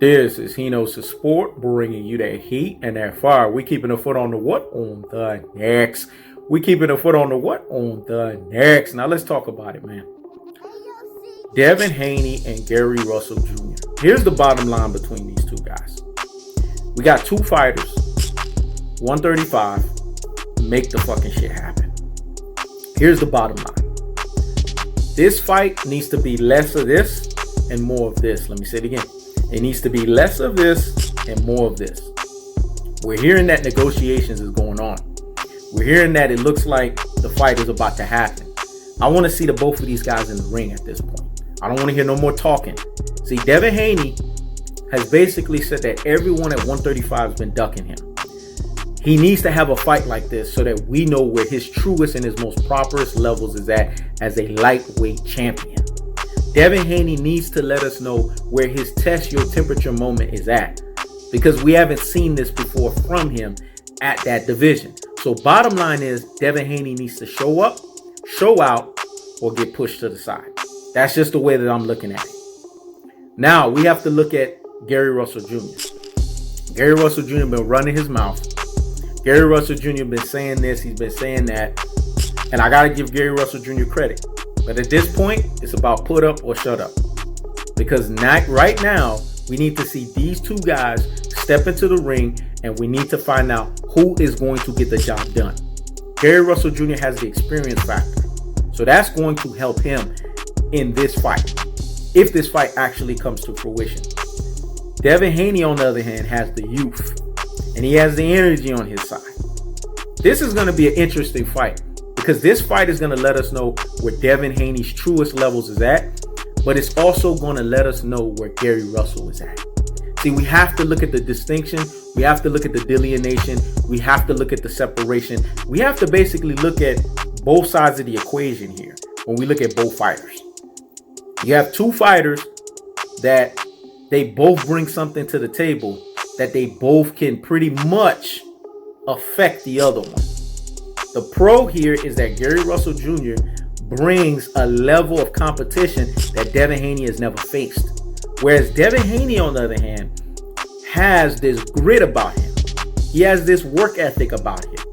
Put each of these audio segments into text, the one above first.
This is Hino's Sport, bringing you that heat and that fire. We keeping a foot on the what? On the next. We keeping a foot on the what? On the next. Now let's talk about it, man. Devin Haney and Gary Russell Jr. Here's the bottom line between these two guys. We got two fighters, 135, make the fucking shit happen. Here's the bottom line. This fight needs to be less of this and more of this. Let me say it again. It needs to be less of this and more of this. We're hearing that negotiations is going on. We're hearing that it looks like the fight is about to happen. I want to see the both of these guys in the ring at this point. I don't want to hear no more talking. See, Devin Haney has basically said that everyone at 135 has been ducking him. He needs to have a fight like this so that we know where his truest and his most properest levels is at as a lightweight champion. Devin Haney needs to let us know where his test your temperature moment is at, because we haven't seen this before from him at that division. So bottom line is Devin Haney needs to show up, show out, or get pushed to the side. That's just the way that I'm looking at it. Now we have to look at Gary Russell Jr. Gary Russell Jr. been running his mouth. Gary Russell Jr. been saying this, he's been saying that, and I gotta give Gary Russell Jr. credit. But at this point, it's about put up or shut up. Because right now, we need to see these two guys step into the ring, and we need to find out who is going to get the job done. Gary Russell Jr. has the experience factor. So that's going to help him in this fight, if this fight actually comes to fruition. Devin Haney, on the other hand, has the youth, and he has the energy on his side. This is going to be an interesting fight, because this fight is going to let us know where Devin Haney's truest levels is at, but it's also going to let us know where Gary Russell is at. See, we have to look at the distinction. We have to look at the delineation. We have to look at the separation. We have to basically look at both sides of the equation here when we look at both fighters. You have two fighters that they both bring something to the table that they both can pretty much affect the other one. The pro here is that Gary Russell Jr. brings a level of competition that Devin Haney has never faced. Whereas Devin Haney, on the other hand, has this grit about him. He has this work ethic about him.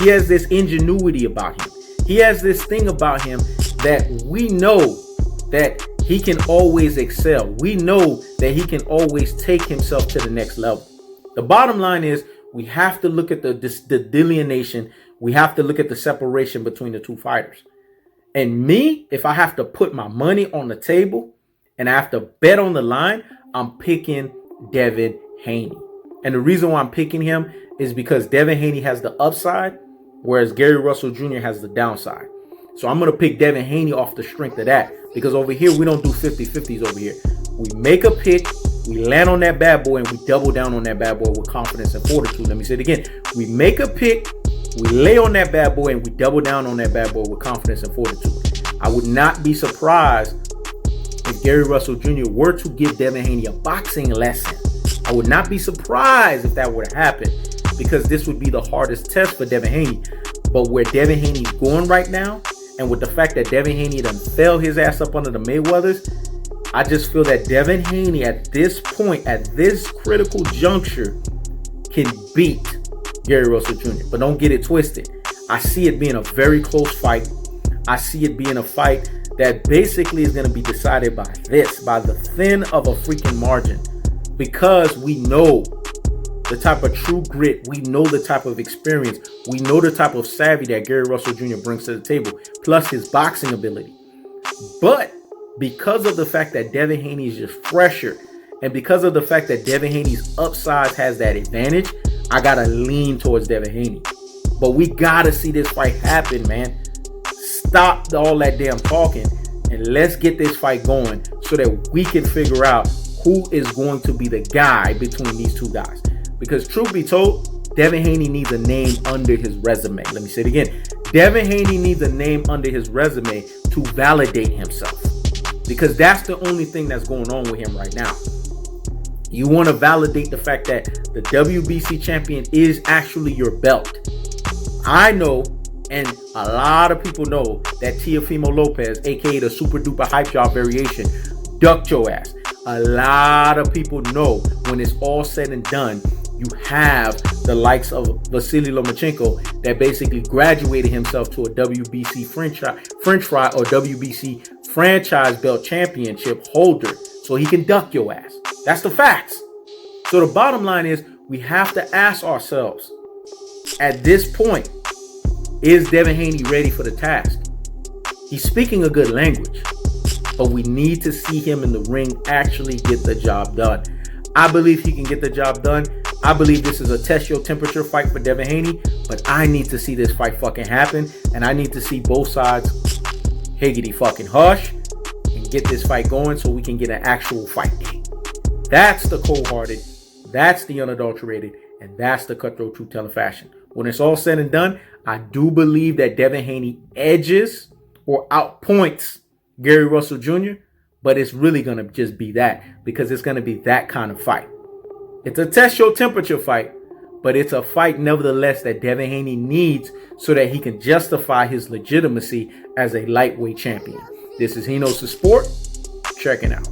He has this ingenuity about him. He has this thing about him that we know that he can always excel. We know that he can always take himself to the next level. The bottom line is we have to look at the delineation. We have to look at the separation between the two fighters. And me, if I have to put my money on the table and I have to bet on the line, I'm picking Devin Haney. And the reason why I'm picking him is because Devin Haney has the upside, whereas Gary Russell Jr. has the downside. So I'm going to pick Devin Haney off the strength of that, because over here, we don't do 50-50s over here. We make a pick, we land on that bad boy, and we double down on that bad boy with confidence and fortitude. Let me say it again. We make a pick, we lay on that bad boy, and we double down on that bad boy with confidence and fortitude. I would not be surprised if Gary Russell Jr. were to give Devin Haney a boxing lesson. I would not be surprised if that were to happen, because this would be the hardest test for Devin Haney. But where Devin Haney's going right now, and with the fact that Devin Haney done fell his ass up under the Mayweathers, I just feel that Devin Haney at this point, at this critical juncture, can beat Gary Russell Jr. But don't get it twisted. I see it being a very close fight. I see it being a fight that basically is going to be decided by the thin of a freaking margin. Because we know the type of true grit, we know the type of experience, we know the type of savvy that Gary Russell Jr. brings to the table, plus his boxing ability. But because of the fact that Devin Haney is just fresher, and because of the fact that Devin Haney's upside has that advantage, I gotta lean towards Devin Haney. But we gotta see this fight happen, man. Stop all that damn talking, and let's get this fight going so that we can figure out who is going to be the guy between these two guys. Because truth be told, Devin Haney needs a name under his resume. Let me say it again. Devin Haney needs a name under his resume to validate himself. Because that's the only thing that's going on with him right now. You want to validate the fact that the WBC champion is actually your belt. I know, and a lot of people know, that Teofimo Lopez, aka the super duper hype job variation, ducked your ass. a lot of people know when it's all said and done, you have the likes of Vasily Lomachenko that basically graduated himself to a WBC French fry or WBC franchise belt championship holder, so he can duck your ass. That's the facts. So the bottom line is, we have to ask ourselves, at this point, is Devin Haney ready for the task? He's speaking a good language, but we need to see him in the ring actually get the job done. I believe he can get the job done. I believe this is a test your temperature fight for Devin Haney, but I need to see this fight fucking happen, and I need to see both sides higgity fucking hush and get this fight going so we can get an actual fight game. That's the cold-hearted, that's the unadulterated, and that's the cutthroat truth telling fashion. When it's all said and done, I do believe that Devin Haney edges or outpoints Gary Russell Jr., but it's really going to just be that, because it's going to be that kind of fight. It's a test your temperature fight, but it's a fight nevertheless that Devin Haney needs so that he can justify his legitimacy as a lightweight champion. This is He Knows the Sport. Checking out.